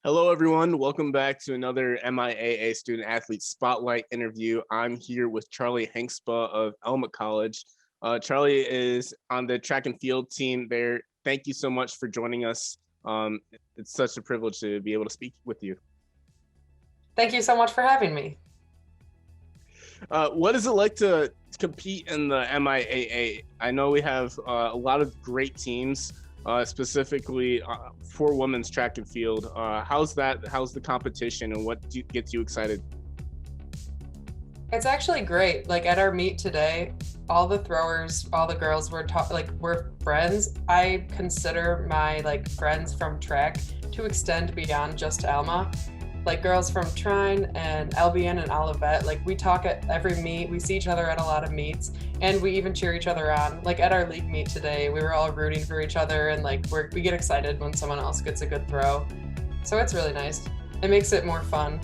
Hello, everyone. Welcome back to another MIAA Student Athlete Spotlight interview. I'm here with Charlie Hankspa of Elma College. Charlie is on the track and field team there. Thank you so much for joining us. It's such a privilege to be able to speak with you. Thank you so much for having me. What is it like to compete in the MIAA? I know we have a lot of great teams. Specifically for women's track and field. How's the competition and what gets you excited? It's actually great. Like at our meet today, all the throwers, all the girls we're friends. I consider my friends from track to extend beyond just Alma. Like girls from Trine and Albion and Olivet, we talk at every meet. We see each other at a lot of meets, and we even cheer each other on. Like at our league meet today, we were all rooting for each other, and we get excited when someone else gets a good throw. So it's really nice. It makes it more fun.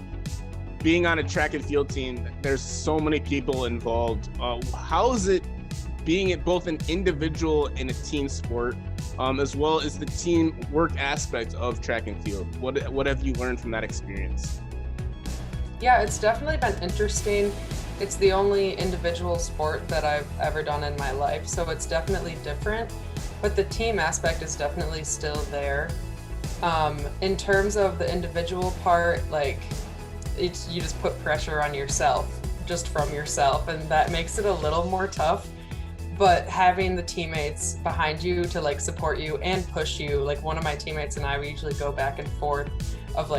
Being on a track and field team, there's so many people involved. How is it being both an individual and a team sport, as well as the team work aspect of track and field? What have you learned from that experience? Yeah, it's definitely been interesting. It's the only individual sport that I've ever done in my life, so it's definitely different, but the team aspect is definitely still there. In terms of the individual part, you just put pressure on yourself, just from yourself, and that makes it a little more tough. But having the teammates behind you to support you and push you, one of my teammates and I, we usually go back and forth of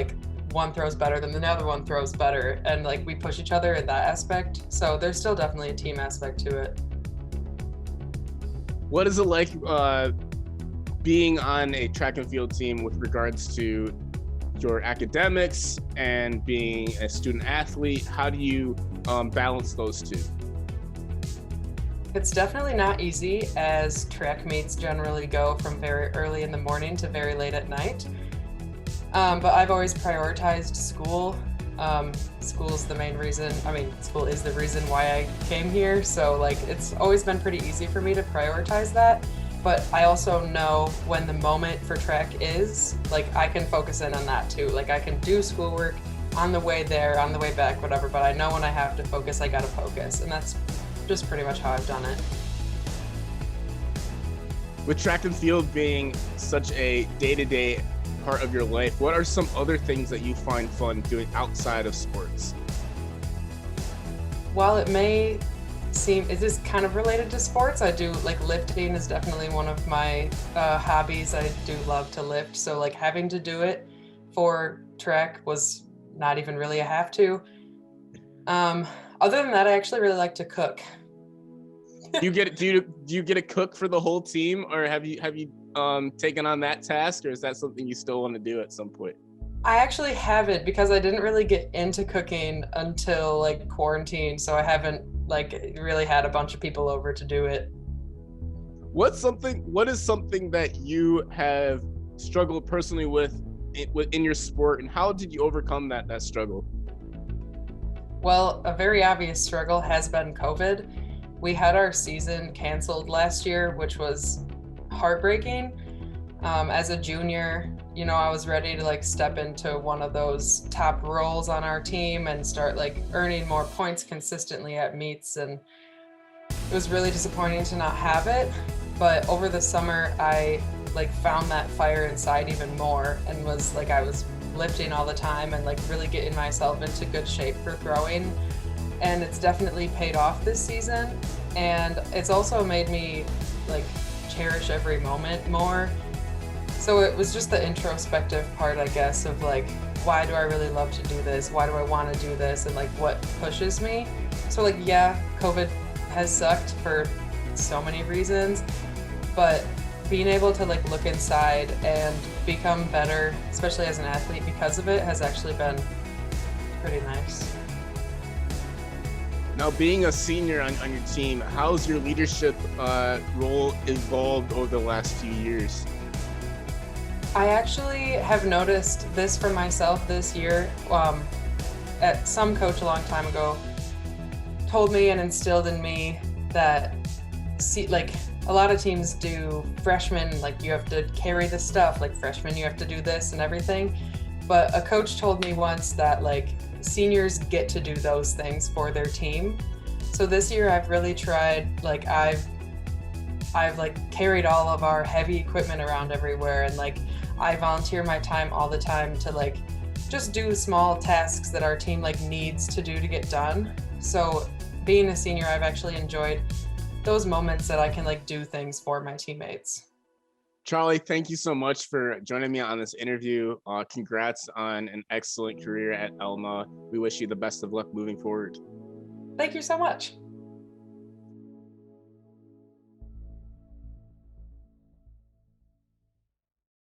one throws better than the other one throws better, and we push each other in that aspect. So there's still definitely a team aspect to it. What is it like being on a track and field team with regards to your academics and being a student athlete? How do you balance those two? It's definitely not easy, as track meets generally go from very early in the morning to very late at night. But I've always prioritized school. School is the main reason. School is the reason why I came here. So it's always been pretty easy for me to prioritize that. But I also know when the moment for track is, I can focus in on that too. I can do schoolwork on the way there, on the way back, whatever. But I know when I have to focus, I gotta focus. And that's just pretty much how I've done it. With track and field being such a day-to-day part of your life, what are some other things that you find fun doing outside of sports? While it may seem, it is kind of related to sports, I do lifting is definitely one of my hobbies. I do love to lift, so having to do it for track was not even really a have to. Other than that, I actually really like to cook. Do you get to cook for the whole team, or have you taken on that task, or is that something you still want to do at some point? I actually haven't, because I didn't really get into cooking until quarantine, so I haven't really had a bunch of people over to do it. What is something that you have struggled personally with in your sport, and how did you overcome that struggle? Well, a very obvious struggle has been COVID. We had our season canceled last year, which was heartbreaking. As a junior, I was ready to step into one of those top roles on our team and start earning more points consistently at meets, and it was really disappointing to not have it. But over the summer, I found that fire inside even more, and I was lifting all the time and really getting myself into good shape for throwing. And it's definitely paid off this season, and it's also made me cherish every moment more. So it was just the introspective part, I guess, of why do I really love to do this? Why do I want to do this? And what pushes me? So yeah, COVID has sucked for so many reasons, but being able to look inside and become better, especially as an athlete because of it, has actually been pretty nice. Now, being a senior on your team, how's your leadership role evolved over the last few years? I actually have noticed this for myself this year. Some coach a long time ago told me and instilled in me that a lot of teams do freshmen, you have to carry the stuff, freshmen, you have to do this and everything. but a coach told me once that like seniors get to do those things for their team. So this year I've really tried, like I've like carried all of our heavy equipment around everywhere, and like I volunteer my time all the time to like just do small tasks that our team like needs to do to get done. So being a senior, I've actually enjoyed those moments that I can like do things for my teammates. Charlie, thank you so much for joining me on this interview. Congrats on an excellent career at Elma. We wish you the best of luck moving forward. Thank you so much.